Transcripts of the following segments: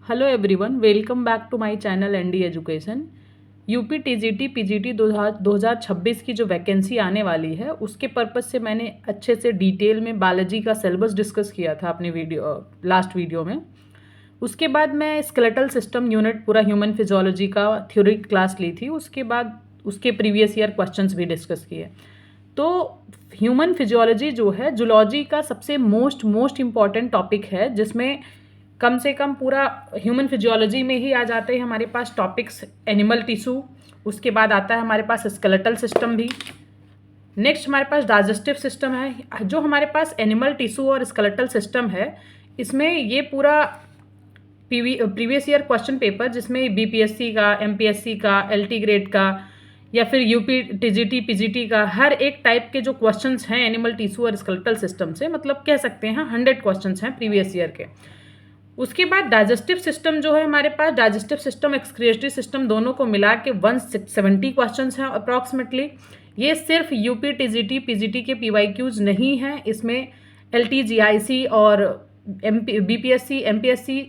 Hello everyone, welcome back to my channel ND education. UP TGT PGT 2026 की जो vacancy आने वाली है उसके पर्पज़ से मैंने अच्छे से डिटेल में बायोलॉजी का सिलेबस डिस्कस किया था अपने लास्ट वीडियो में। उसके बाद मैं स्केलेटल सिस्टम यूनिट पूरा ह्यूमन फिजियोलॉजी का थ्योरी क्लास ली थी। उसके बाद उसके प्रीवियस ईयर क्वेश्चंस भी डिस्कस किए। तो ह्यूमन फिजियोलॉजी जो है जूलॉजी का सबसे मोस्ट इम्पॉर्टेंट टॉपिक है, जिसमें कम से कम पूरा ह्यूमन फिजियोलॉजी में ही आ जाते हैं हमारे पास टॉपिक्स एनिमल टिश्यू। उसके बाद आता है हमारे पास स्केलेटल सिस्टम भी। नेक्स्ट हमारे पास डाइजेस्टिव सिस्टम है। जो हमारे पास एनिमल टिश्यू और स्केलेटल सिस्टम है, इसमें ये पूरा प्रीवियस ईयर क्वेश्चन पेपर, जिसमें बीपीएससी का, एमपीएससी का, एलटी ग्रेड का या फिर यूपी टीजीटी पीजीटी का हर एक टाइप के जो क्वेश्चंस हैं एनिमल टिश्यू और स्केलेटल सिस्टम से, मतलब कह सकते हैं 100 क्वेश्चंस हैं प्रीवियस ईयर के। उसके बाद डाइजेस्टिव सिस्टम जो है हमारे पास, डाइजेस्टिव सिस्टम एक्सक्रिएटरी सिस्टम दोनों को मिला के 170 क्वेश्चंस हैं अप्रॉक्सीमेटली। ये सिर्फ यूपी टीजीटी पीजीटी के पीवाईक्यूज नहीं हैं, इसमें एलटी जीआईसी और BPSC MPSC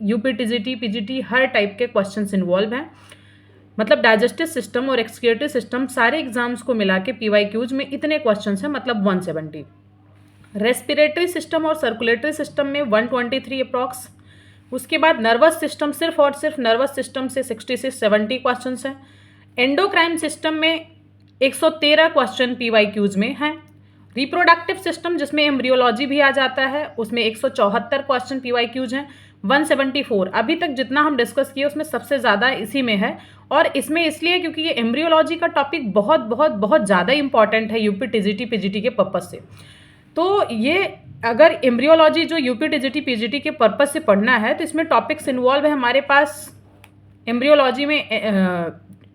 UP TGT PGT हर टाइप के क्वेश्चंस इन्वॉल्व हैं। मतलब डाइजेस्टिव सिस्टम और एक्सक्रिएटरी सिस्टम सारे एग्जाम्स को मिला के पीवाईक्यूज में इतने क्वेश्चंस हैं, मतलब 170। रेस्पिरेटरी सिस्टम और सर्कुलेटरी सिस्टम में 123 अप्रॉक्स। उसके बाद नर्वस सिस्टम, सिर्फ और सिर्फ नर्वस सिस्टम से 60 से 70 क्वेश्चन हैं। एंडोक्राइन सिस्टम में 113 क्वेश्चन पीवाईक्यूज में हैं। रिप्रोडक्टिव सिस्टम, जिसमें एम्ब्रियोलॉजी भी आ जाता है, उसमें 174 क्वेश्चन पीवाईक्यूज हैं। 174 अभी तक जितना हम डिस्कस किए उसमें सबसे ज़्यादा इसी में है। और इसमें इसलिए क्योंकि ये एम्ब्रियोलॉजी का टॉपिक बहुत बहुत बहुत ज़्यादा इंपॉर्टेंट है यूपी टीजीटी पीजीटी के पर्पज़ से। तो ये अगर एम्ब्रियोलॉजी जो यूपी टीजीटी पीजीटी के पर्पज़ से पढ़ना है तो इसमें टॉपिक्स इन्वॉल्व है हमारे पास। एम्ब्रियोलॉजी में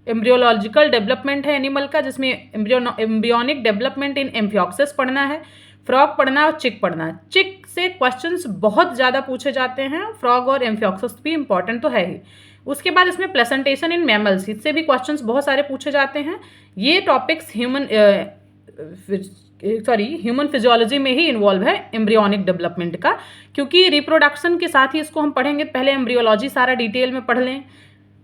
एम्ब्रियोलॉजिकल डेवलपमेंट है एनिमल का, जिसमें एम्ब्रियोनिक डेवलपमेंट इन एम्फियोक्सिस पढ़ना है, फ्रॉग पढ़ना है और चिक पढ़ना है। चिक से क्वेश्चंस बहुत ज़्यादा पूछे जाते हैं, फ्रॉग और एम्फियोक्सिस भी इंपॉर्टेंट तो है ही। उसके बाद इसमें प्लेसेंटेशन इन मैमल्स, इससे भी क्वेश्चंस बहुत सारे पूछे जाते हैं। ये टॉपिक्स ह्यूमन फिजियोलॉजी में ही इन्वॉल्व है एम्ब्रियोनिक डेवलपमेंट का, क्योंकि रिप्रोडक्शन के साथ ही इसको हम पढ़ेंगे। पहले एम्ब्रियोलॉजी सारा डिटेल में पढ़ लें,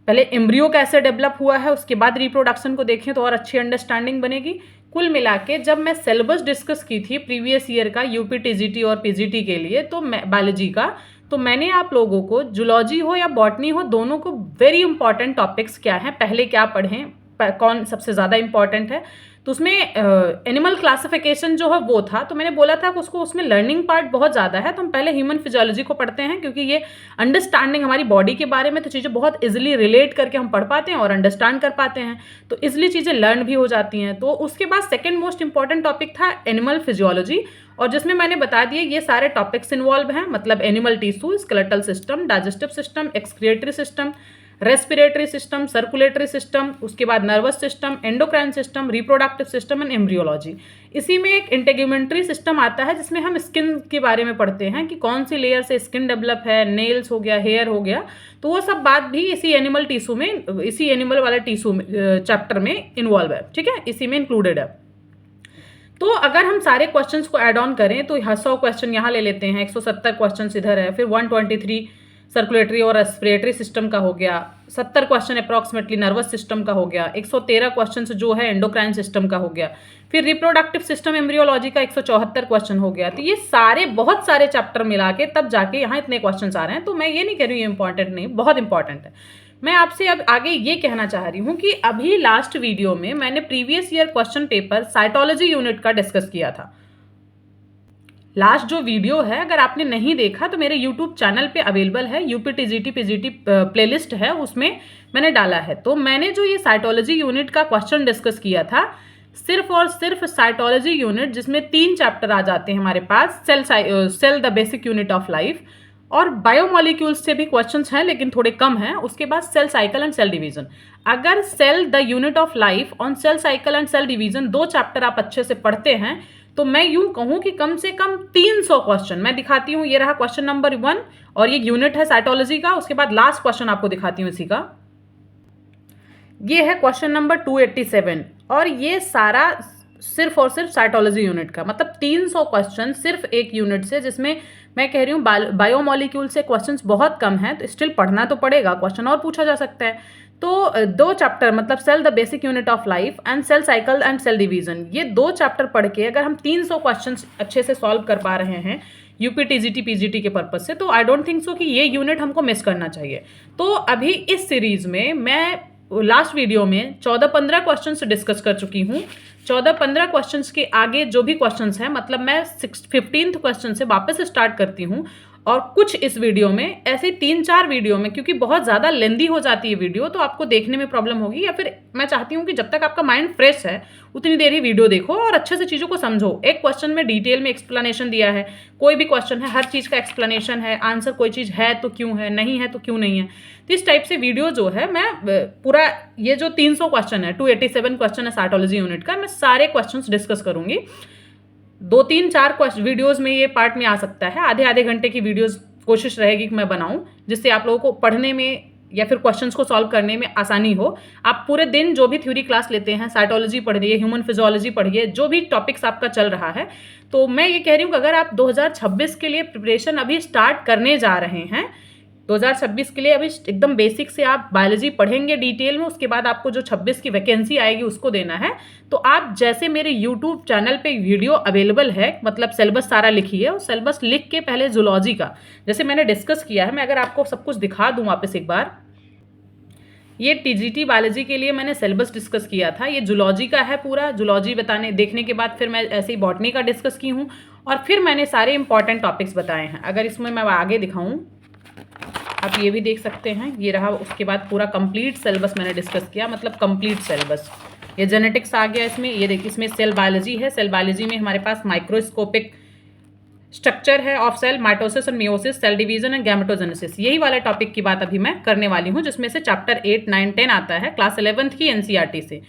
पहले एम्ब्रियो कैसे डेवलप हुआ है, उसके बाद रिप्रोडक्शन को देखें तो और अच्छी अंडरस्टैंडिंग बनेगी। कुल मिला के जब मैं सिलेबस डिस्कस की थी प्रीवियस ईयर का यूपी टीजीटी और पीजीटी के लिए, तो बायोलॉजी का, तो मैंने आप लोगों को जूलॉजी हो या बॉटनी हो, दोनों को वेरी इंपॉर्टेंट टॉपिक्स क्या हैं, पहले क्या पढ़ें, कौन सबसे ज़्यादा इंपॉर्टेंट है, तो उसमें एनिमल क्लासिफिकेशन जो है वो था। तो मैंने बोला था कि उसको उसमें लर्निंग पार्ट बहुत ज़्यादा है, तो हम पहले ह्यूमन फिजियोलॉजी को पढ़ते हैं, क्योंकि ये अंडरस्टैंडिंग हमारी बॉडी के बारे में तो चीज़ें बहुत इजीली रिलेट करके हम पढ़ पाते हैं और अंडरस्टैंड कर पाते हैं, तो इजीली चीज़ें लर्न भी हो जाती हैं। तो उसके बाद सेकेंड मोस्ट इंपॉर्टेंट टॉपिक था एनिमल फिजियोलॉजी, और जिसमें मैंने बता दिया ये सारे टॉपिक्स इन्वॉल्व हैं, मतलब animal tissue, skeletal system, digestive system, excretory system, respiratory system, circulatory system, उसके बाद nervous system, endocrine system, reproductive system and embryology. इसी में एक इंटेग्यूमेंट्री सिस्टम आता है, जिसमें हम स्किन के बारे में पढ़ते हैं कि कौन सी लेयर से स्किन डेवलप है, नेल्स हो गया, हेयर हो गया, तो वो सब बात भी इसी एनिमल टिश्यू में, इसी एनिमल वाला टिश्यू चैप्टर में इन्वॉल्व है, ठीक है, इसी में इंक्लूडेड है। तो अगर हम सारे क्वेश्चंस को ऐड ऑन करें तो 100 क्वेश्चन यहाँ ले लेते हैं, 170 क्वेश्चन इधर है, फिर 123 सर्कुलेटरी और रेस्पिरेटरी सिस्टम का हो गया, 70 क्वेश्चन अप्रॉक्सीमेटली नर्वस सिस्टम का हो गया, 113 क्वेश्चन जो है एंडोक्राइन सिस्टम का हो गया, फिर रिप्रोडक्टिव सिस्टम एम्ब्रियोलॉजी का 174 क्वेश्चन हो गया। तो ये सारे बहुत सारे चैप्टर मिला के तब जाके यहाँ इतने क्वेश्चन आ रहे हैं। तो मैं ये नहीं कह रही हूँ इंपॉर्टेंट नहीं, बहुत इंपॉर्टेंट है। मैं आपसे अब आगे ये कहना चाह रही हूँ कि अभी लास्ट वीडियो में मैंने previous year question paper cytology unit का डिस्कस किया था। लास्ट जो वीडियो है अगर आपने नहीं देखा तो मेरे यूट्यूब चैनल पे अवेलेबल है, यूपी टीजीटी पीजीटी प्लेलिस्ट है, उसमें मैंने डाला है। तो मैंने जो ये साइटोलॉजी यूनिट का क्वेश्चन डिस्कस किया था, सिर्फ और सिर्फ साइटोलॉजी यूनिट, जिसमें 3 चैप्टर आ जाते हैं हमारे पास, cell the basic unit of life, और बायोमोलिक्यूल्स से भी क्वेश्चंस हैं लेकिन थोड़े कम हैं। उसके बाद cell cycle and cell division. अगर cell the unit of life on cell cycle and cell division 2 chapter आप अच्छे से पढ़ते हैं तो मैं यूं कहूं कि कम से कम 300 क्वेश्चन मैं दिखाती हूं। ये रहा क्वेश्चन नंबर 1 और ये यूनिट है साइटोलॉजी का। उसके बाद लास्ट क्वेश्चन आपको दिखाती हूं इसी का, ये है क्वेश्चन नंबर 287 और ये सारा सिर्फ और सिर्फ साइटोलॉजी यूनिट का, मतलब 300 क्वेश्चन सिर्फ एक यूनिट से, जिसमें मैं कह रही हूँ बायोमॉलिक्यूल से क्वेश्चंस बहुत कम हैं, तो स्टिल पढ़ना तो पड़ेगा, क्वेश्चन और पूछा जा सकता है। तो 2 चैप्टर मतलब cell the basic unit of life and cell cycle and cell division, ये 2 चैप्टर पढ़ के अगर हम 300 क्वेश्चंस अच्छे से सॉल्व कर पा रहे हैं यूपी टीजीटी पीजीटी के पर्पज से, तो आई डोंट थिंक सो कि ये यूनिट हमको मिस करना चाहिए। तो अभी इस सीरीज में मैं लास्ट वीडियो में 14-15 क्वेश्चंस डिस्कस कर चुकी हूँ। 14-15 क्वेश्चंस के आगे जो भी क्वेश्चंस हैं, मतलब मैं 15th क्वेश्चन से वापस स्टार्ट करती हूँ, और कुछ इस वीडियो में ऐसे 3-4 वीडियो में, क्योंकि बहुत ज़्यादा लेंदी हो जाती है वीडियो, तो आपको देखने में प्रॉब्लम होगी, या फिर मैं चाहती हूँ कि जब तक आपका माइंड फ्रेश है उतनी देर ही वीडियो देखो और अच्छे से चीज़ों को समझो। एक क्वेश्चन में डिटेल में एक्सप्लेनेशन दिया है, कोई भी क्वेश्चन है हर चीज़ का एक्सप्लेनेशन है, आंसर कोई चीज़ है तो क्यों है, नहीं है तो क्यों नहीं है। तो इस टाइप से वीडियो जो है मैं पूरा ये जो 300 क्वेश्चन है, 287 क्वेश्चन है साइटोलॉजी यूनिट का, मैं सारे क्वेश्चन डिस्कस करूंगी। 2-3-4 वीडियोज़ में ये पार्ट में आ सकता है, आधे आधे घंटे की वीडियोज़ कोशिश रहेगी कि मैं बनाऊं, जिससे आप लोगों को पढ़ने में या फिर क्वेश्चंस को सॉल्व करने में आसानी हो। आप पूरे दिन जो भी थ्योरी क्लास लेते हैं, साइटोलॉजी पढ़िए, ह्यूमन फिजियोलॉजी पढ़िए, जो भी टॉपिक्स आपका चल रहा है, तो मैं ये कह रही हूँ कि अगर आप 2026 के लिए प्रिपरेशन अभी स्टार्ट करने जा रहे हैं, 2026 के लिए अभी एकदम बेसिक से आप बायोलॉजी पढ़ेंगे डिटेल में, उसके बाद आपको जो 26 की वैकेंसी आएगी उसको देना है, तो आप जैसे मेरे यूट्यूब चैनल पे वीडियो अवेलेबल है, मतलब सिलेबस सारा लिखिए, और सिलेबस लिख के पहले जूलॉजी का जैसे मैंने डिस्कस किया है, मैं अगर आपको सब कुछ दिखा दूँ वापस एक बार, ये टीजीटी बायोलॉजी के लिए मैंने सिलेबस डिस्कस किया था, ये जूलॉजी का है पूरा। जूलॉजी देखने के बाद फिर मैं ऐसे ही बॉटनी का डिस्कस की हूँ, और फिर मैंने सारे इंपॉर्टेंट टॉपिक्स बताए हैं। अगर इसमें मैं आगे दिखाऊँ, आप ये भी देख सकते हैं, ये रहा। उसके बाद पूरा कंप्लीट सिलेबस मैंने डिस्कस किया, मतलब कंप्लीट सिलेबस। ये जेनेटिक्स आ गया इसमें, ये देखिए इसमें सेल बायोलॉजी है। सेल बायोलॉजी में हमारे पास माइक्रोस्कोपिक स्ट्रक्चर है ऑफ सेल, माइटोसिस और meiosis, cell division and gametogenesis, यही वाले टॉपिक की बात अभी मैं करने वाली हूँ, जिसमें से चैप्टर 8, 9, 10 आता है क्लास 11th की एनसीईआरटी से।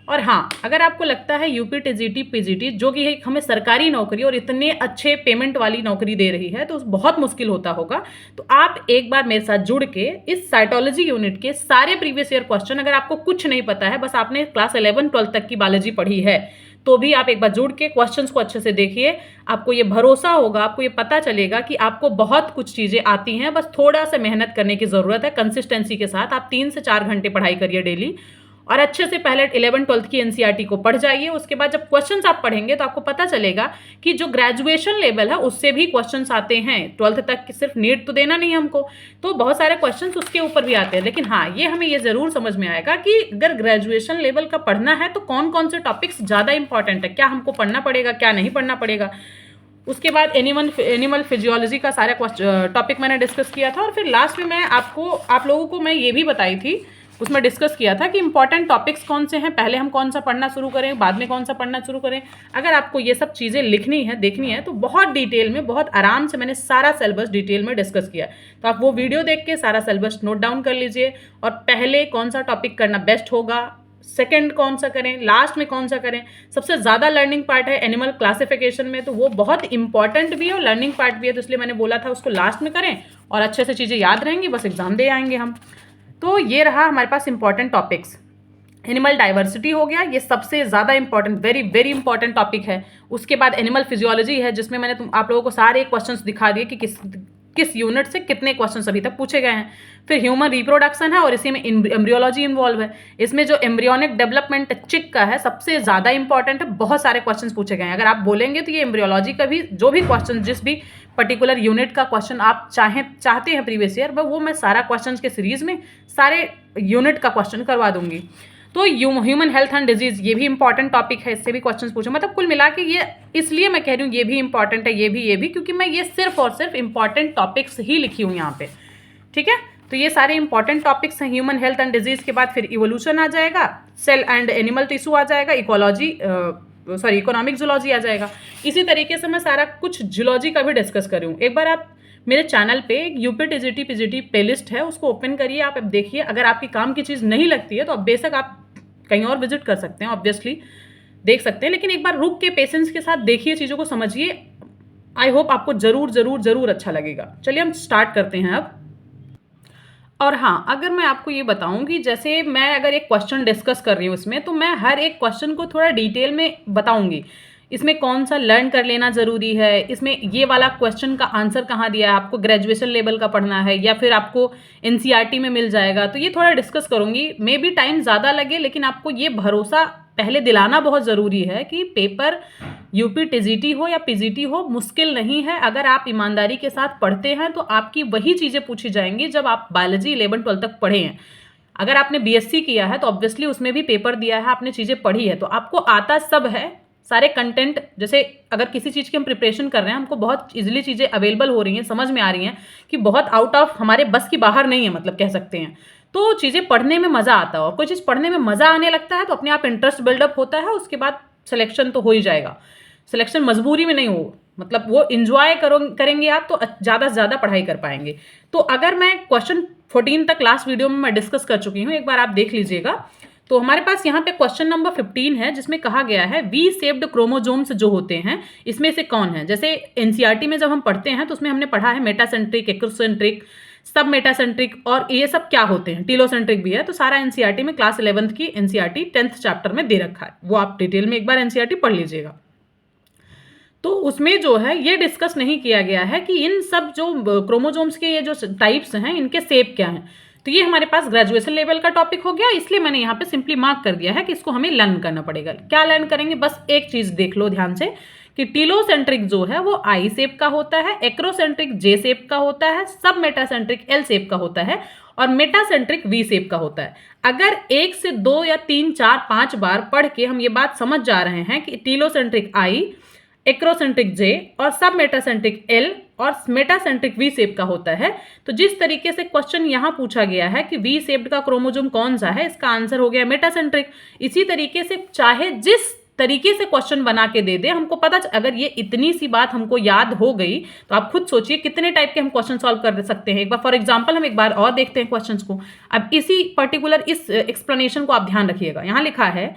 और हाँ, अगर आपको लगता है यूपी टीजीटी पीजीटी जो कि हमें सरकारी नौकरी और इतने अच्छे पेमेंट वाली नौकरी दे रही है, तो बहुत मुश्किल होता होगा, तो आप एक बार मेरे साथ जुड़ के इस साइटोलॉजी यूनिट के सारे प्रीवियस ईयर क्वेश्चन, अगर आपको कुछ नहीं पता है, बस आपने क्लास 11-12 तक की बायोलॉजी पढ़ी है, तो भी आप एक बार जुड़ के क्वेश्चंस को अच्छे से देखिए। आपको ये भरोसा होगा, आपको ये पता चलेगा कि आपको बहुत कुछ चीज़ें आती हैं, बस थोड़ा सा मेहनत करने की ज़रूरत है। कंसिस्टेंसी के साथ आप 3 से 4 घंटे पढ़ाई करिए डेली, और अच्छे से पहले 11-12 की एनसीईआरटी को पढ़ जाइए। उसके बाद जब क्वेश्चंस आप पढ़ेंगे तो आपको पता चलेगा कि जो ग्रेजुएशन लेवल है उससे भी क्वेश्चंस आते हैं। 12th तक सिर्फ नीट तो देना नहीं है हमको, तो बहुत सारे क्वेश्चंस उसके ऊपर भी आते हैं। लेकिन हाँ, ये हमें ये ज़रूर समझ में आएगा कि अगर ग्रेजुएशन लेवल का पढ़ना है तो कौन कौन से टॉपिक्स ज़्यादा इंपॉर्टेंट है, क्या हमको पढ़ना पड़ेगा, क्या नहीं पढ़ना पड़ेगा। उसके बाद एनिमल फिजियोलॉजी का सारा टॉपिक मैंने डिस्कस किया था, और फिर लास्ट में मैं आप लोगों को मैं ये भी बताई थी, उसमें डिस्कस किया था कि इंपॉर्टेंट टॉपिक्स कौन से हैं, पहले हम कौन सा पढ़ना शुरू करें, बाद में कौन सा पढ़ना शुरू करें। अगर आपको ये सब चीज़ें लिखनी है, देखनी है, तो बहुत डिटेल में, बहुत आराम से मैंने सारा सिलेबस डिटेल में डिस्कस किया। तो आप वो वीडियो देख के सारा सिलेबस नोट डाउन कर लीजिए, और पहले कौन सा टॉपिक करना बेस्ट होगा, सेकंड कौन सा करें, लास्ट में कौन सा करें। सबसे ज़्यादा लर्निंग पार्ट है एनिमल क्लासिफिकेशन में, तो वो बहुत इंपॉर्टेंट भी है और लर्निंग पार्ट भी है, तो इसलिए मैंने बोला था उसको लास्ट में करें, और अच्छे से चीज़ें याद रहेंगी, बस एग्जाम दे आएंगे हम। तो ये रहा हमारे पास इंपॉर्टेंट टॉपिक्स। एनिमल डाइवर्सिटी हो गया, ये सबसे ज़्यादा important, very very important topic है। उसके बाद एनिमल फिजियोलॉजी है, जिसमें मैंने आप लोगों को सारे क्वेश्चंस दिखा दिए कि किस यूनिट से कितने क्वेश्चंस अभी तक पूछे गए हैं। फिर ह्यूमन रिप्रोडक्शन है, और इसी में एम्ब्रियोलॉजी इन्वॉल्व है। इसमें जो एम्ब्रियोनिक डेवलपमेंट चिक का है सबसे ज़्यादा इंपॉर्टेंट है, बहुत सारे क्वेश्चंस पूछे गए हैं। अगर आप बोलेंगे तो ये एम्ब्रियोलॉजी का भी जो भी क्वेश्चन, जिस भी पर्टिकुलर यूनिट का क्वेश्चन आप चाहते हैं प्रीवियस ईयर, वो मैं सारा क्वेश्चन के सीरीज में सारे यूनिट का क्वेश्चन करवा दूंगी। तो ह्यूमन हेल्थ एंड डिजीज, ये भी इंपॉर्टेंट टॉपिक है, इससे भी क्वेश्चंस पूछे। मतलब कुल मिला के ये, इसलिए मैं कह रही हूँ ये भी इंपॉर्टेंट है, ये भी, क्योंकि मैं ये सिर्फ और सिर्फ इंपॉर्टेंट टॉपिक्स ही लिखी हूँ यहाँ पे, ठीक है। तो ये सारे इंपॉर्टेंट टॉपिक्स हैं। ह्यूमन हेल्थ एंड डिजीज के बाद फिर इवोल्यूशन आ जाएगा, सेल एंड एनिमल टिश्यू आ जाएगा, इकोनॉमिक जूलॉजी आ जाएगा। इसी तरीके से मैं सारा कुछ जूलॉजी का भी डिस्कस कर रही हूँ। एक बार आप मेरे चैनल पे यूपी टीजीटी पीजीटी प्लेलिस्ट है, उसको ओपन करिए, आप अब देखिए। अगर आपकी काम की चीज़ नहीं लगती है तो अब बेशक आप कहीं और विजिट कर सकते हैं, ऑब्वियसली देख सकते हैं, लेकिन एक बार रुक के पेशेंस के साथ देखिए, चीज़ों को समझिए। आई होप आपको ज़रूर ज़रूर ज़रूर अच्छा लगेगा। चलिए हम स्टार्ट करते हैं अब। और हाँ, अगर मैं आपको ये बताऊं कि जैसे मैं अगर एक क्वेश्चन डिस्कस कर रही हूँ इसमें, तो मैं हर एक क्वेश्चन को थोड़ा डिटेल में बताऊंगी। इसमें कौन सा लर्न कर लेना ज़रूरी है, इसमें ये वाला क्वेश्चन का आंसर कहाँ दिया है, आपको ग्रेजुएशन लेवल का पढ़ना है या फिर आपको एनसीईआरटी में मिल जाएगा, तो ये थोड़ा डिस्कस करूँगी। मे बी टाइम ज़्यादा लगे, लेकिन आपको ये भरोसा पहले दिलाना बहुत ज़रूरी है कि पेपर यूपी टीजीटी हो या पीजीटी हो, मुश्किल नहीं है। अगर आप ईमानदारी के साथ पढ़ते हैं तो आपकी वही चीज़ें पूछी जाएंगी जब आप बायोलॉजी 11-12 तक पढ़े हैं। अगर आपने बीएससी किया है तो ऑब्वियसली उसमें भी पेपर दिया है, आपने चीज़ें पढ़ी है, तो आपको आता सब है, सारे कंटेंट। जैसे अगर किसी चीज़ की हम प्रिपरेशन कर रहे हैं, हमको बहुत इजीली चीज़ें अवेलेबल हो रही हैं, समझ में आ रही हैं कि बहुत आउट ऑफ हमारे बस की बाहर नहीं है, मतलब कह सकते हैं, तो चीज़ें पढ़ने में मज़ा आता है। और कोई चीज़ पढ़ने में मज़ा आने लगता है तो अपने आप इंटरेस्ट बिल्डअप होता है, उसके बाद सिलेक्शन तो हो ही जाएगा। सिलेक्शन मजबूरी में नहीं हो, मतलब वो इंजॉय करेंगे आप तो ज़्यादा से ज़्यादा पढ़ाई कर पाएंगे। तो अगर मैं क्वेश्चन 14 तक लास्ट वीडियो में मैं डिस्कस कर चुकी हूँ, एक बार आप देख लीजिएगा। तो हमारे पास यहाँ पे क्वेश्चन नंबर 15 है, जिसमें कहा गया है वी शेप्ड क्रोमोजोम्स जो होते हैं इसमें से कौन है। जैसे एनसीईआरटी में जब हम पढ़ते हैं तो उसमें हमने पढ़ा है मेटासेंट्रिक, एक्रोसेंट्रिक, सब मेटासेंट्रिक, और ये सब क्या होते हैं, टीलोसेंट्रिक भी है। तो सारा एनसीईआरटी में क्लास 11th की एनसीईआरटी 10th चैप्टर में दे रखा है, वो आप डिटेल में एक बार एनसीईआरटी पढ़ लीजिएगा। तो उसमें जो है ये डिस्कस नहीं किया गया है कि इन सब जो क्रोमोजोम्स के ये जो टाइप्स हैं इनके शेप क्या हैं। तो ये हमारे पास ग्रेजुएशन लेवल का टॉपिक हो गया, इसलिए मैंने यहाँ पे सिंपली मार्क कर दिया है कि इसको हमें लर्न करना पड़ेगा। क्या लर्न करेंगे, बस एक चीज़ देख लो ध्यान से कि टीलोसेंट्रिक जो है वो आई शेप का होता है, एक्रोसेंट्रिक जे शेप का होता है, सब मेटासेंट्रिक एल शेप का होता है, और मेटासेंट्रिक वी शेप का होता है। अगर 1 से 2 या 3, 4, 5 बार पढ़ के हम ये बात समझ जा रहे हैं कि टीलोसेंट्रिक आई, एक्रोसेंट्रिक जे और सब मेटासेंट्रिक एल और मेटासेंट्रिक वी शेप का होता है, तो जिस तरीके से क्वेश्चन यहाँ पूछा गया है कि वी शेप्ड का क्रोमोजोम कौन सा है, इसका आंसर हो गया मेटासेंट्रिक। इसी तरीके से चाहे जिस तरीके से क्वेश्चन बना के दे दे, हमको पता, अगर ये इतनी सी बात हमको याद हो गई तो आप खुद सोचिए कितने टाइप के हम क्वेश्चन सॉल्व कर सकते हैं। एक बार फॉर एग्जांपल हम एक बार और देखते हैं क्वेश्चंस को। अब इसी पर्टिकुलर इस एक्सप्लेनेशन को आप ध्यान रखिएगा। यहाँ लिखा है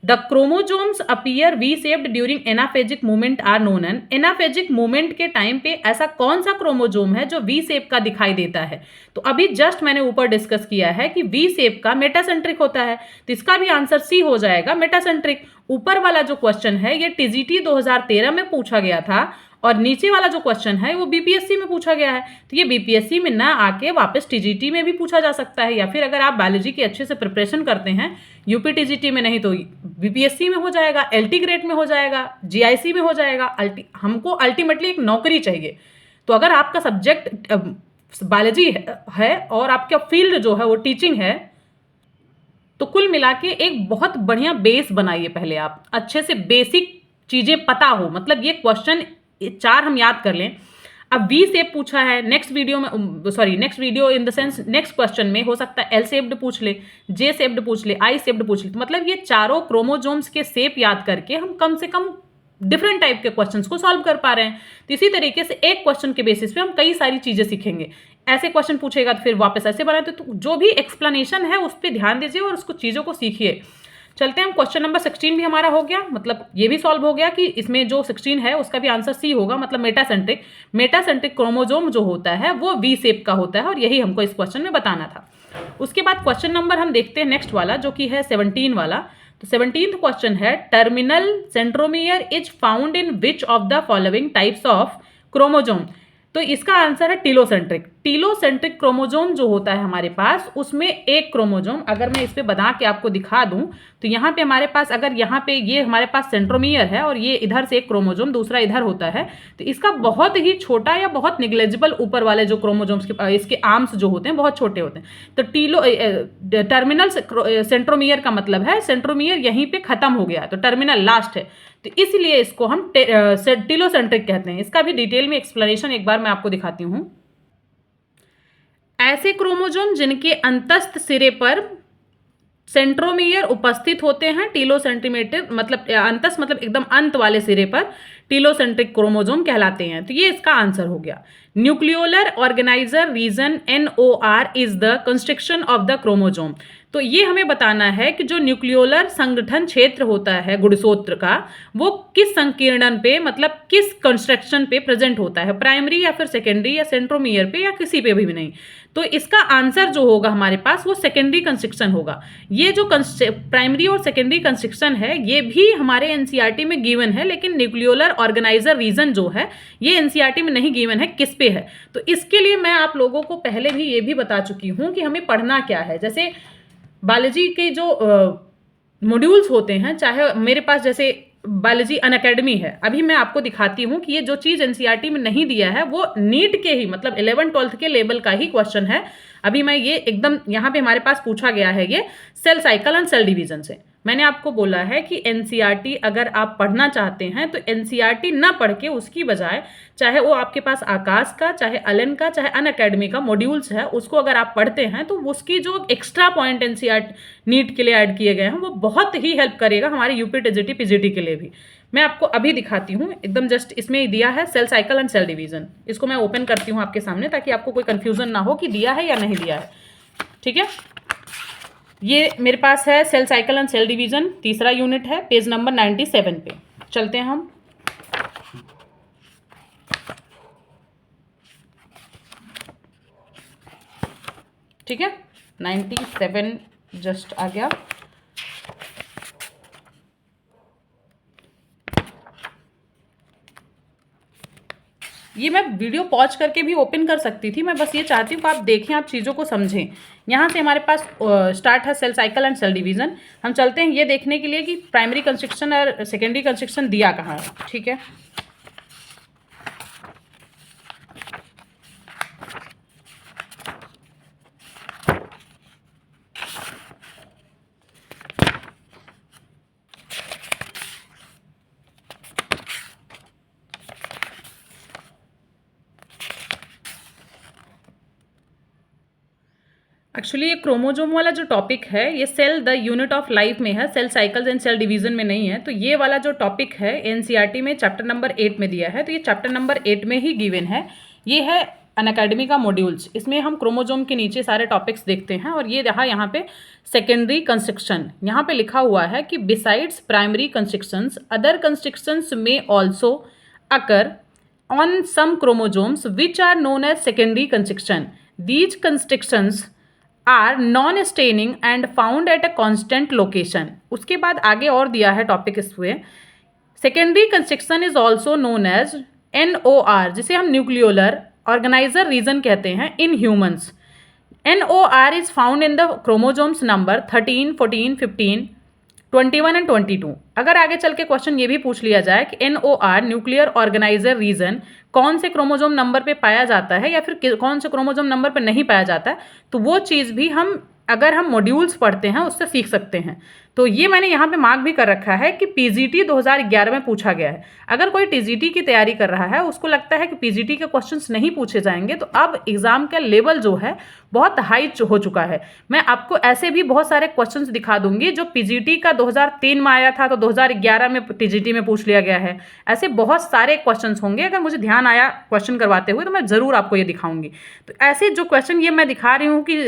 the chromosomes appear V shaped during anaphasic movement are known an. Anaphasic movement के टाइम पे ऐसा कौन सा क्रोमोजोम है जो वी शेप का दिखाई देता है। तो अभी जस्ट मैंने ऊपर डिस्कस किया है कि वी शेप का मेटासेंट्रिक होता है, तो इसका भी आंसर सी हो जाएगा, मेटासेंट्रिक। ऊपर वाला जो क्वेश्चन है ये टीजीटी 2013 में पूछा गया था, और नीचे वाला जो क्वेश्चन है वो बीपीएससी में पूछा गया है। तो ये बीपीएससी में ना आके वापस टीजीटी में भी पूछा जा सकता है, या फिर अगर आप बायोलॉजी की अच्छे से प्रिपरेशन करते हैं, यूपी टीजीटी में नहीं तो बीपीएससी में हो जाएगा, एलटी ग्रेड में हो जाएगा, जीआईसी में हो जाएगा। हमको अल्टीमेटली एक नौकरी चाहिए। तो अगर आपका सब्जेक्ट बायोलॉजी है और आपका फील्ड जो है वो टीचिंग है, तो कुल मिला के एक बहुत बढ़िया बेस बनाइए। पहले आप अच्छे से बेसिक चीज़ें पता हो, मतलब ये क्वेश्चन 4 हम याद कर लें। अब वी शेप पूछा है, next video in the sense next question में हो सकता है एल शेप्ड पूछ ले, जे शेप्ड पूछ ले, आई शेप्ड पूछ ले। तो मतलब ये चारों क्रोमोजोम्स के शेप याद करके हम कम से कम डिफरेंट टाइप के क्वेश्चंस को सॉल्व कर पा रहे हैं। तो इसी तरीके से एक क्वेश्चन के बेसिस पे हम कई सारी चीज़ें सीखेंगे। ऐसे क्वेश्चन पूछेगा तो फिर वापस ऐसे बनाते, तो जो भी एक्सप्लेनेशन है उस पर ध्यान दीजिए और उसको चीज़ों को सीखिए। चलते हैं, हम क्वेश्चन नंबर 16 भी हमारा हो गया, मतलब ये भी सॉल्व हो गया कि इसमें जो 16 है उसका भी आंसर सी होगा, मतलब मेटासेंट्रिक क्रोमोजोम जो होता है वो वी शेप का होता है, और यही हमको इस क्वेश्चन में बताना था। उसके बाद क्वेश्चन नंबर हम देखते हैं नेक्स्ट वाला, जो कि है 17 वाला। तो 17th क्वेश्चन है terminal centromere is found in which of the following types of chromosome. तो इसका आंसर है टीलोसेंट्रिक क्रोमोजोम जो होता है हमारे पास, उसमें एक क्रोमोजोम, अगर मैं इस पे बना के आपको दिखा दूं तो यहाँ पे हमारे पास, अगर यहाँ पे ये हमारे पास सेंट्रोमियर है और ये इधर से एक क्रोमोजोम दूसरा इधर होता है, तो इसका बहुत ही छोटा या बहुत निग्लेजिबल ऊपर वाले जो क्रोमोजोम्स के इसके आर्म्स जो होते हैं बहुत छोटे होते हैं। तो टर्मिनल सेंट्रोमियर का मतलब है सेंट्रोमियर यहीं पे खत्म हो गया है, तो टर्मिनल लास्ट है, तो इसलिए इसको हम टीलोसेंट्रिक कहते हैं। इसका भी डिटेल में एक्सप्लेनेशन एक बार मैं आपको दिखाती हूँ। ऐसे क्रोमोजोम जिनके अंतस्थ सिरे पर सेंट्रोमियर उपस्थित होते हैं, टीलोसेंट्रीमीटर मतलब अंतस्थ मतलब एकदम अंत वाले सिरे पर टीलोसेंट्रिक क्रोमोजोम कहलाते हैं। तो ये इसका आंसर हो गया। Nucleolar organiser region NOR is the construction of the chromosome. तो ये हमें बताना है कि जो न्यूक्लियोलर संगठन क्षेत्र होता है गुणसूत्र का, वो किस संकीर्णन पे मतलब किस कंस्ट्रक्शन पे प्रेजेंट होता है, प्राइमरी या फिर सेकेंडरी या सेंट्रोमियर पे या किसी पे भी नहीं। तो इसका आंसर जो होगा हमारे पास वो सेकेंडरी कंस्ट्रक्शन होगा। ये जो प्राइमरी और सेकेंडरी कंस्ट्रक्शन है ये भी हमारे एनसीईआरटी में गिवन है, लेकिन न्यूक्लियोलर ऑर्गेनाइजर रीजन जो है ये एनसीईआरटी में नहीं गिवन है। किस पे है? तो इसके लिए मैं आप लोगों को पहले भी ये भी बता चुकी हूँ कि हमें पढ़ना क्या है। जैसे बायोलॉजी के जो मॉड्यूल्स होते हैं, चाहे मेरे पास जैसे बायोलॉजी अनअकैडमी है, अभी मैं आपको दिखाती हूँ कि ये जो चीज़ एनसीईआरटी में नहीं दिया है वो नीट के ही मतलब 11-12 के लेवल का ही क्वेश्चन है। अभी मैं ये एकदम यहाँ पे हमारे पास पूछा गया है ये cell cycle and cell division से। मैंने आपको बोला है कि एनसीईआरटी अगर आप पढ़ना चाहते हैं तो एनसीईआरटी ना पढ़ के उसकी बजाय चाहे वो आपके पास आकाश का, चाहे अलन का, चाहे अनअकैडमी का मॉड्यूल्स है उसको अगर आप पढ़ते हैं तो उसकी जो एक्स्ट्रा पॉइंट एनसीईआरटी नीट के लिए ऐड किए गए हैं वो बहुत ही हेल्प करेगा हमारे यूपी टीजीटी पीजीटी के लिए भी। मैं आपको अभी दिखाती हूँ, एकदम जस्ट इसमें ही दिया है cell cycle and cell division. इसको मैं ओपन करती हूँ आपके सामने ताकि आपको कोई कंफ्यूजन ना हो कि दिया है या नहीं दिया है। ठीक है, ये मेरे पास है cell cycle and cell division, तीसरा यूनिट है, पेज नंबर 97 पे चलते हैं हम। ठीक है, 97 जस्ट आ गया। ये मैं वीडियो पॉज करके भी ओपन कर सकती थी, मैं बस ये चाहती हूँ कि आप देखें, आप चीज़ों को समझें। यहाँ से हमारे पास स्टार्ट है cell cycle and cell division. हम चलते हैं ये देखने के लिए कि प्राइमरी कंस्ट्रक्शन और सेकेंडरी कंस्ट्रक्शन दिया कहाँ है। ठीक है, एक्चुअली ये क्रोमोजोम वाला जो टॉपिक है ये cell the unit of life में है, cell cycles and cell division में नहीं है। तो ये वाला जो टॉपिक है एनसीईआरटी में चैप्टर नंबर 8 में दिया है, तो ये चैप्टर नंबर 8 में ही गिवन है। ये है अनअकैडमी का मॉड्यूल्स, इसमें हम क्रोमोजोम के नीचे सारे टॉपिक्स देखते हैं। और ये रहा यहाँ पे सेकेंडरी कंस्ट्रक्शन, यहाँ पे लिखा हुआ है कि besides primary constructions other constructions में also occur on some chromosomes which are known as secondary construction. These constructions are non staining and found at a constant location. उसके बाद आगे और दिया है टॉपिक इसमें, secondary construction is also known as NOR, जिसे हम न्यूक्लियोलर ऑर्गेनाइजर रीजन कहते हैं in humans. NOR is found in the chromosomes number 13, 14, 15, 21 and 22। अगर आगे चल के क्वेश्चन ये भी पूछ लिया जाए कि NOR न्यूक्लियर ऑर्गेनाइजर रीजन कौन से क्रोमोजोम नंबर पे पाया जाता है या फिर कौन से क्रोमोजोम नंबर पे नहीं पाया जाता है, तो वो चीज़ भी हम अगर हम मॉड्यूल्स पढ़ते हैं उससे सीख सकते हैं। तो ये मैंने यहाँ पे मार्क भी कर रखा है कि पीजीटी 2011 में पूछा गया है। अगर कोई टीजीटी की तैयारी कर रहा है उसको लगता है कि पीजीटी के क्वेश्चंस नहीं पूछे जाएंगे, तो अब एग्जाम का लेवल जो है बहुत हाई हो चुका है। मैं आपको ऐसे भी बहुत सारे क्वेश्चंस दिखा दूंगी जो पीजीटी का 2003 में आया था तो 2011 में टीजीटी में पूछ लिया गया है। ऐसे बहुत सारे क्वेश्चंस होंगे, अगर मुझे ध्यान आया क्वेश्चन करवाते हुए तो मैं ज़रूर आपको ये दिखाऊंगी। तो ऐसे जो क्वेश्चन ये मैं दिखा रही हूँ कि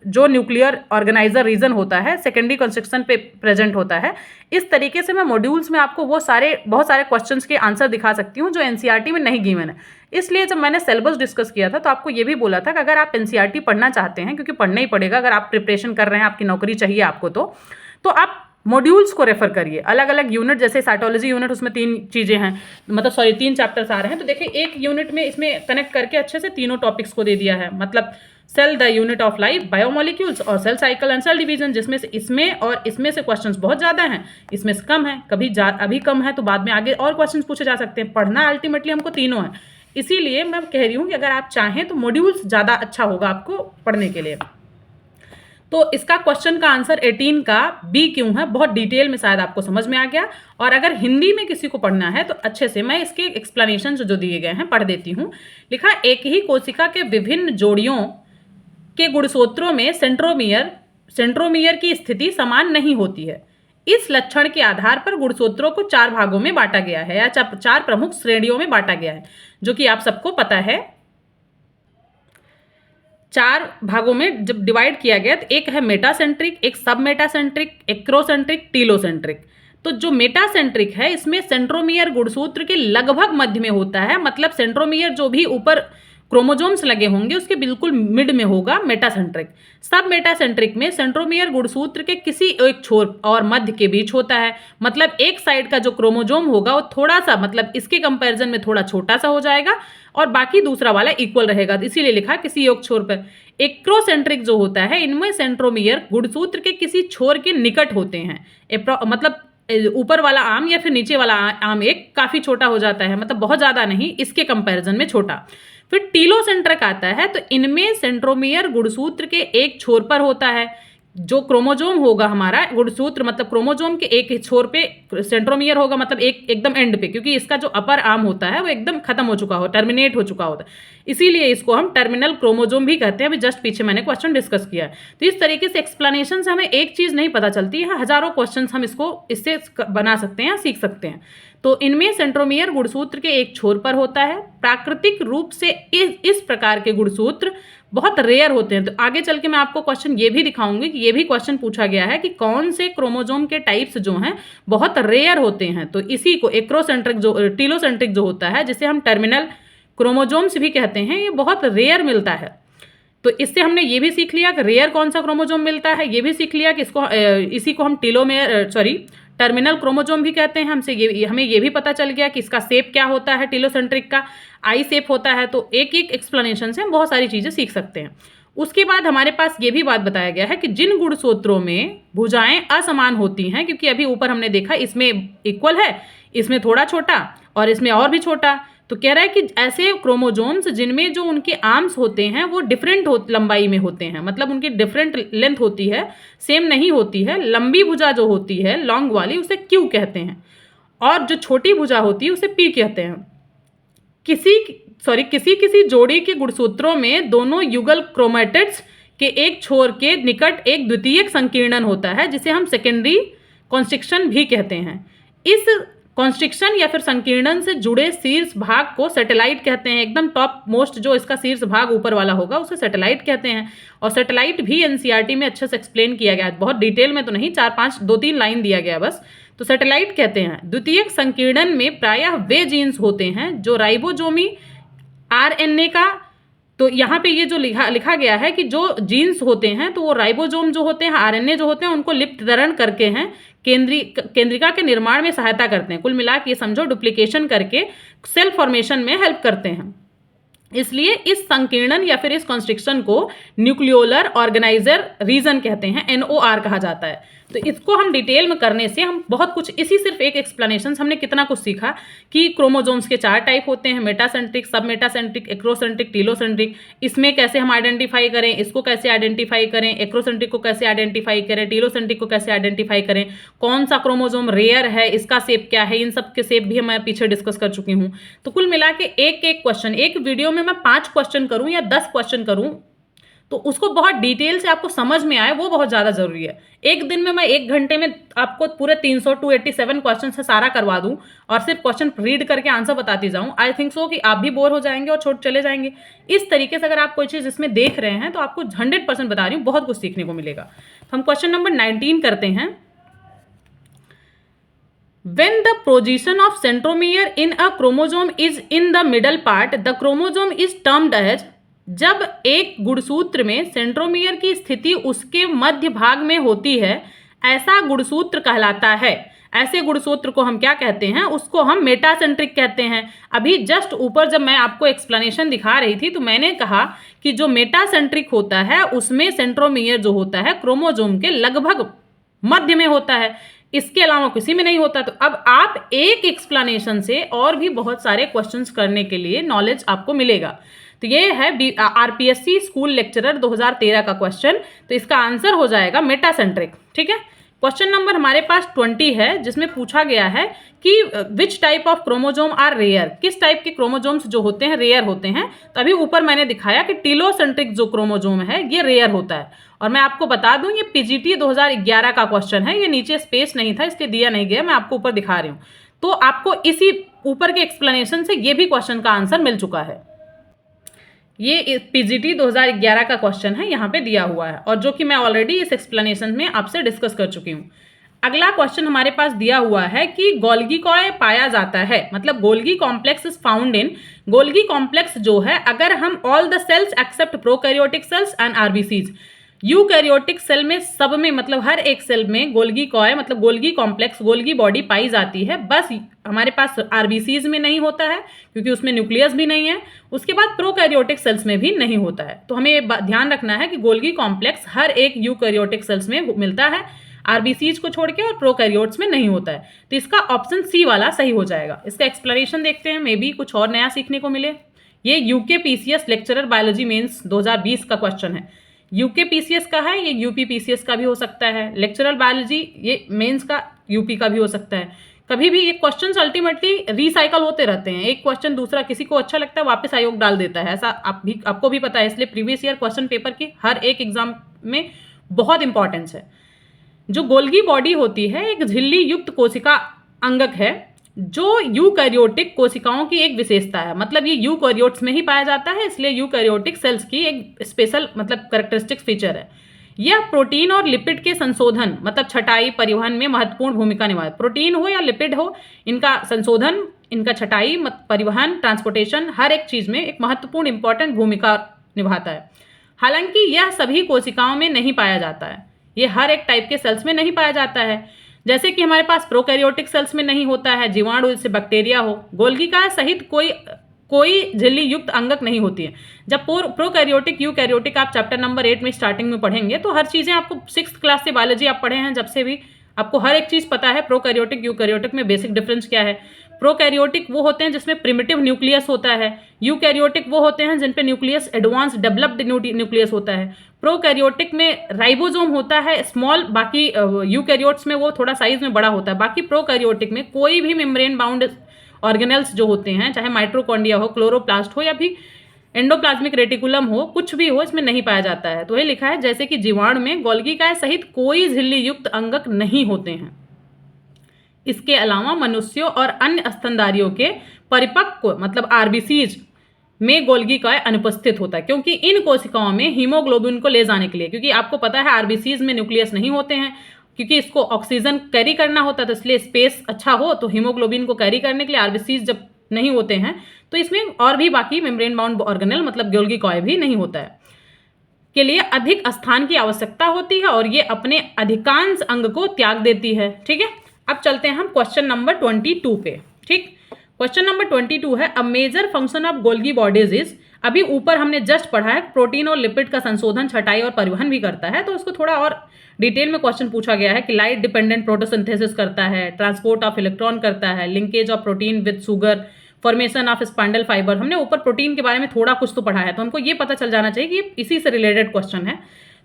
जो न्यूक्लियर ऑर्गेनाइजर रीजन होता है सेकेंडरी कंस्ट्रक्शन पे प्रेजेंट होता है, इस तरीके से मैं मॉड्यूल्स में आपको वो बहुत सारे क्वेश्चंस के आंसर दिखा सकती हूँ जो एनसीईआरटी में नहीं गिवन है। इसलिए जब मैंने सिलेबस डिस्कस किया था तो आपको ये भी बोला था कि अगर आप एनसीईआरटी पढ़ना चाहते हैं, क्योंकि पढ़ना ही पड़ेगा अगर आप प्रिपरेशन कर रहे हैं, आपकी नौकरी चाहिए आपको, तो आप मॉड्यूल्स को रेफर करिए। अलग अलग यूनिट, जैसे साइटोलॉजी यूनिट, उसमें 3 चीज़ें हैं, मतलब 3 चैप्टर्स आ रहे हैं। तो देखिए एक यूनिट में इसमें कनेक्ट करके अच्छे से तीनों टॉपिक्स को दे दिया है, मतलब cell the unit of life, biomolecules और cell cycle and cell division, जिसमें से इसमें और इसमें से क्वेश्चंस बहुत ज़्यादा हैं, इसमें से कम है। अभी कम है तो बाद में आगे और क्वेश्चंस पूछे जा सकते हैं। पढ़ना अल्टीमेटली हमको तीनों है, इसीलिए मैं कह रही हूँ कि अगर आप चाहें तो मॉड्यूल्स ज़्यादा अच्छा होगा आपको पढ़ने के लिए। तो इसका क्वेश्चन का आंसर 18 का बी क्यों है, बहुत डिटेल में शायद आपको समझ में आ गया। और अगर हिंदी में किसी को पढ़ना है तो अच्छे से मैं इसके एक्सप्लेनेशन जो दिए गए हैं पढ़ देती हूँ। लिखा, एक ही कोशिका के विभिन्न जोड़ियों के गुणसूत्रों में सेंट्रोमियर की स्थिति समान नहीं होती है। इस लक्षण के आधार पर गुणसूत्रों को 4 भागों में बांटा गया है या 4 प्रमुख श्रेणियों में बांटा गया है, जो कि आप सबको पता है। 4 भागों में जब डिवाइड किया गया तो एक है मेटासेंट्रिक, एक सब मेटासेंट्रिक, एक्रोसेंट्रिक, टीलोसेंट्रिक। तो जो मेटासेंट्रिक है इसमें सेंट्रोमियर गुणसूत्र के लगभग मध्य में होता है, मतलब सेंट्रोमियर जो भी ऊपर क्रोमोजोम्स लगे होंगे उसके बिल्कुल मिड में होगा मेटासेंट्रिक। सब मेटासेंट्रिक में सेंट्रोमियर गुणसूत्र के किसी एक छोर और मध्य के बीच होता है। मतलब एक साइड का जो क्रोमोजोम होगा वो थोड़ा सा, मतलब इसके कंपैरिजन में थोड़ा छोटा सा हो जाएगा और बाकी दूसरा वाला इक्वल रहेगा, इसीलिए लिखा किसी एक छोर पर। एक्रोसेंट्रिक जो होता है इनमें सेंट्रोमियर गुणसूत्र के किसी छोर के निकट होते हैं। मतलब ऊपर वाला आर्म या फिर नीचे वाला आर्म एक काफी छोटा हो जाता है, मतलब बहुत ज्यादा नहीं, इसके कंपैरिजन में छोटा। फिर टीलोसेंट्रिक आता है, तो इनमें सेंट्रोमियर गुणसूत्र के एक छोर पर होता है। जो क्रोमोजोम होगा हमारा गुणसूत्र, मतलब क्रोमोजोम के एक छोर पे सेंट्रोमियर होगा, मतलब एकदम एंड पे, क्योंकि इसका जो अपर आर्म होता है वो एकदम खत्म हो चुका हो, टर्मिनेट हो चुका होता है, इसीलिए इसको हम टर्मिनल क्रोमोजोम भी कहते हैं। अभी जस्ट पीछे मैंने क्वेश्चन डिस्कस किया है। तो इस तरीके से एक्सप्लेनेशन से हमें एक चीज नहीं पता चलती है, हजारों क्वेश्चन हम इससे बना सकते हैं, सीख सकते हैं। तो इनमें सेंट्रोमियर गुणसूत्र के एक छोर पर होता है। प्राकृतिक रूप से इस प्रकार के गुणसूत्र बहुत रेयर होते हैं। तो आगे चल के मैं आपको क्वेश्चन ये भी दिखाऊंगी कि ये भी क्वेश्चन पूछा गया है कि कौन से क्रोमोजोम के टाइप्स जो हैं बहुत रेयर होते हैं। तो इसी को एक्रोसेंट्रिक जो टीलोसेंट्रिक जो होता है, जिसे हम टर्मिनल क्रोमोजोम्स भी कहते हैं, ये बहुत रेयर मिलता है। तो इससे हमने ये भी सीख लिया कि रेयर कौन सा क्रोमोजोम मिलता है, ये भी सीख लिया कि इसी को हम टर्मिनल क्रोमोजोम भी कहते हैं। हमें ये भी पता चल गया कि इसका शेप क्या होता है, टीलोसेंट्रिक का आई शेप होता है। तो एक एक एक्सप्लेनेशन से हम बहुत सारी चीजें सीख सकते हैं। उसके बाद हमारे पास ये भी बात बताया गया है कि जिन गुणसूत्रों में भुजाएं असमान होती हैं, क्योंकि अभी ऊपर हमने देखा इसमें इक्वल है, इसमें थोड़ा छोटा और इसमें और भी छोटा, तो कह रहा है कि ऐसे क्रोमोजोम्स जिनमें जो उनके आर्म्स होते हैं वो डिफरेंट लंबाई में होते हैं, मतलब उनकी डिफरेंट लेंथ होती है, सेम नहीं होती है। लंबी भुजा जो होती है लॉन्ग वाली, उसे क्यू कहते हैं, और जो छोटी भुजा होती है उसे पी कहते हैं। किसी जोड़ी के गुणसूत्रों में दोनों युगल क्रोमेटिड्स के एक छोर के निकट एक द्वितीयक संकीर्णन होता है, जिसे हम सेकेंडरी कॉन्स्ट्रिक्शन भी कहते हैं। इस कॉन्स्ट्रिक्शन या फिर संकीर्णन से जुड़े शीर्ष भाग को सैटेलाइट कहते हैं। एकदम टॉप मोस्ट जो इसका शीर्ष भाग ऊपर वाला होगा उसे सैटेलाइट कहते हैं। और सैटेलाइट भी एनसीईआरटी में अच्छे से एक्सप्लेन किया गया है, बहुत डिटेल में तो नहीं, 2-3 लाइन दिया गया बस। तो सैटेलाइट कहते हैं। द्वितीयक संकीर्णन में प्रायः वे जीन्स होते हैं जो राइबोसोमी आरएनए का, तो यहाँ पे ये जो लिखा गया है कि जो जीन्स होते हैं तो वो राइबोसोम जो होते हैं, आरएनए जो होते हैं, उनको लिप्त धरण करके हैं केंद्रिका के निर्माण में सहायता करते हैं। कुल मिला के ये समझो डुप्लीकेशन करके सेल फॉर्मेशन में हेल्प करते हैं। इसलिए इस संकीर्णन या फिर इस कॉन्स्ट्रिक्शन को न्यूक्लियोलर ऑर्गेनाइजर रीजन कहते हैं, NOR कहा जाता है। तो इसको हम डिटेल में करने से हम बहुत कुछ, इसी सिर्फ एक एक्सप्लेनेशन हमने कितना कुछ सीखा कि क्रोमोजोम्स के 4 टाइप होते हैं, मेटासेंट्रिक, सब मेटासेंट्रिक, एक्रोसेंट्रिक, टीलोसेंट्रिक। इसमें कैसे हम आइडेंटिफाई करें, इसको कैसे आइडेंटिफाई करें, एक्रोसेंट्रिक को कैसे आइडेंटिफाई करें, टीलोसेंट्रिक को कैसे आइडेंटिफाई करें, कौन सा क्रोमोजोम रेयर है, इसका शेप क्या है, इन सब के शेप भी मैं पीछे डिस्कस कर चुकी हूँ। तो कुल मिला के एक क्वेश्चन, एक वीडियो में मैं 5 क्वेश्चन करूँ या 10 क्वेश्चन करूँ, तो उसको बहुत डिटेल से आपको समझ में आए, वो बहुत ज़्यादा ज़रूरी है। एक दिन में मैं 1 घंटे में आपको पूरे 387 क्वेश्चन से सारा करवा दूं और सिर्फ क्वेश्चन रीड करके आंसर बताती जाऊं, आई थिंक सो कि आप भी बोर हो जाएंगे और छोड़ चले जाएंगे। इस तरीके से अगर आप कोई चीज़ इसमें देख रहे हैं तो आपको 100% बता रही हूँ, बहुत कुछ सीखने को मिलेगा। तो हम क्वेश्चन नंबर 19 करते हैं। When the position of centromere in a chromosome is in the middle part, the chromosome is termed as, जब एक गुणसूत्र में सेंट्रोमियर की स्थिति उसके मध्य भाग में होती है, ऐसा गुणसूत्र कहलाता है। ऐसे गुणसूत्र को हम क्या कहते हैं, उसको हम मेटासेंट्रिक कहते हैं। अभी जस्ट ऊपर जब मैं आपको एक्सप्लेनेशन दिखा रही थी तो मैंने कहा कि जो मेटासेंट्रिक होता है उसमें सेंट्रोमियर जो होता है क्रोमोजोम के लगभग मध्य में होता है, इसके अलावा किसी में नहीं होता। तो अब आप एक एक्सप्लेनेशन से और भी बहुत सारे क्वेश्चंस करने के लिए नॉलेज आपको मिलेगा। तो ये है आरपीएससी स्कूल लेक्चरर 2013 का क्वेश्चन। तो इसका आंसर हो जाएगा मेटासेंट्रिक। ठीक है, क्वेश्चन नंबर हमारे पास 20 है, जिसमें पूछा गया है कि which type of chromosome are rare, किस टाइप के क्रोमोजोम्स जो होते हैं रेयर होते हैं। तो अभी ऊपर मैंने दिखाया कि टीलोसेंट्रिक जो क्रोमोजोम है ये रेयर होता है। और मैं आपको बता दूं ये पीजीटी 2011 का क्वेश्चन है, ये नीचे स्पेस नहीं था इसलिए दिया नहीं गया, मैं आपको ऊपर दिखा रही हूँ। तो आपको इसी ऊपर के एक्सप्लेनेशन से ये भी क्वेश्चन का आंसर मिल चुका है। ये पीजीटी 2011 का क्वेश्चन है, यहाँ पे दिया हुआ है, और जो कि मैं ऑलरेडी इस एक्सप्लेनेशन में आपसे डिस्कस कर चुकी हूँ। अगला क्वेश्चन हमारे पास दिया हुआ है कि गोल्गी कॉय पाया जाता है, मतलब Golgi complex is found in, Golgi complex जो है अगर हम all the cells except prokaryotic cells and RBCs, eukaryotic cell में सब में मतलब हर एक सेल में गोल्गी कॉय मतलब गोल्गी कॉम्प्लेक्स गोल्गी बॉडी पाई जाती है, बस हमारे पास आरबीसीज में नहीं होता है क्योंकि उसमें न्यूक्लियस भी नहीं है, उसके बाद प्रोकैरियोटिक सेल्स में भी नहीं होता है। तो हमें ये ध्यान रखना है कि गोल्गी कॉम्प्लेक्स हर एक यूकैरियोटिक सेल्स में मिलता है, आरबीसीज को छोड़ के, और प्रोकैरियोट्स में नहीं होता है। तो इसका ऑप्शन सी वाला सही हो जाएगा। इसका एक्सप्लेनेशन देखते हैं, मे बी कुछ और नया सीखने को मिले। ये यूकेपीसीएस लेक्चरर बायोलॉजी मेंस 2020 का क्वेश्चन है। यूकेपीसीएस का है, ये यूपीपीसीएस का भी हो सकता है। लेक्चरर बायोलॉजी ये मेंस का यूपी का भी हो सकता है। कभी भी ये क्वेश्चंस अल्टीमेटली रिसाइकल होते रहते हैं, एक क्वेश्चन दूसरा किसी को अच्छा लगता है वापस आयोग डाल देता है, ऐसा आपको भी पता है। इसलिए प्रीवियस ईयर क्वेश्चन पेपर की हर एक एग्जाम में बहुत इंपॉर्टेंस है। जो गोल्गी बॉडी होती है एक झिल्ली युक्त कोशिका अंगक है जो यूकैरियोटिक कोशिकाओं की एक विशेषता है, मतलब ये यूकैरियोट्स में ही पाया जाता है, इसलिए यूकैरियोटिक सेल्स की एक स्पेशल मतलब कैरेक्टरिस्टिक फीचर है। यह प्रोटीन और लिपिड के संशोधन मतलब छटाई परिवहन में महत्वपूर्ण भूमिका निभाता है। प्रोटीन हो या लिपिड हो, इनका संशोधन, इनका छटाई, परिवहन, ट्रांसपोर्टेशन, हर एक चीज में एक महत्वपूर्ण इंपॉर्टेंट भूमिका निभाता है। हालांकि यह सभी कोशिकाओं में नहीं पाया जाता है, ये हर एक टाइप के सेल्स में नहीं पाया जाता है। जैसे कि हमारे पास प्रोकैरियोटिक सेल्स में नहीं होता है, जीवाणु जैसे बैक्टीरिया हो, गोल्गिका सहित कोई झिल्ली युक्त अंगक नहीं होती है। जब प्रोकैरियोटिक यूकैरियोटिक आप चैप्टर नंबर 8 में स्टार्टिंग में पढ़ेंगे तो हर चीज़ें आपको 6th क्लास से बायोलॉजी आप पढ़े हैं, जब से भी आपको हर एक चीज़ पता है। प्रोकैरियोटिक यूकैरियोटिक में बेसिक डिफरेंस क्या है। प्रोकैरियोटिक वो होते हैं जिसमें प्रिमिटिव न्यूक्लियस होता है, यूकैरियोटिक वो होते हैं जिन पे न्यूक्लियस एडवांस डेवलप्ड न्यूक्लियस होता है। प्रोकैरियोटिक में राइबोसोम होता है स्मॉल, बाकी यूकैरियोट्स में वो थोड़ा साइज में बड़ा होता है। बाकी प्रोकैरियोटिक में कोई भी मेम्ब्रेन बाउंड ऑर्गेनेल्स जो होते हैं, चाहे माइट्रोकॉन्ड्रिया हो, क्लोरोप्लास्ट हो या भी एंडोप्लाज्मिक रेटिकुलम हो, कुछ भी हो, इसमें नहीं पाया जाता है। तो ये लिखा है जैसे कि जीवाणु में गोल्गिकाय सहित कोई झिल्ली युक्त अंगक नहीं होते हैं। इसके अलावा मनुष्यों और अन्य स्तनधारियों के परिपक्व मतलब आरबीसीज में गोल्गिकाय अनुपस्थित होता है, क्योंकि इन कोशिकाओं में हीमोग्लोबिन को ले जाने के लिए, क्योंकि आपको पता है आरबीसीज में न्यूक्लियस नहीं होते हैं, क्योंकि इसको ऑक्सीजन कैरी करना होता है, तो इसलिए स्पेस अच्छा हो तो हीमोग्लोबिन को कैरी करने के लिए आरबीसीज जब नहीं होते हैं तो इसमें और भी बाकी मेम्ब्रेन बाउंड ऑर्गेनेल मतलब गोल्गिकाय भी नहीं होता है, के लिए अधिक स्थान की आवश्यकता होती है और ये अपने अधिकांश अंग को त्याग देती है। ठीक है, अब चलते हैं हम क्वेश्चन नंबर 22 पे। ठीक, क्वेश्चन नंबर 22 है a major function of Golgi bodies is, अभी ऊपर हमने जस्ट पढ़ा है प्रोटीन और लिपिड का संशोधन, छटाई और परिवहन भी करता है, तो उसको थोड़ा और डिटेल में क्वेश्चन पूछा गया है कि लाइट डिपेंडेंट प्रोटोसिंथेसिस करता है, ट्रांसपोर्ट ऑफ इलेक्ट्रॉन करता है, linkage of protein with sugar, formation of spindle fibre. हमने ऊपर प्रोटीन के बारे में थोड़ा कुछ तो पढ़ा है, तो हमको ये पता चल जाना चाहिए कि ये इसी से रिलेटेड क्वेश्चन है।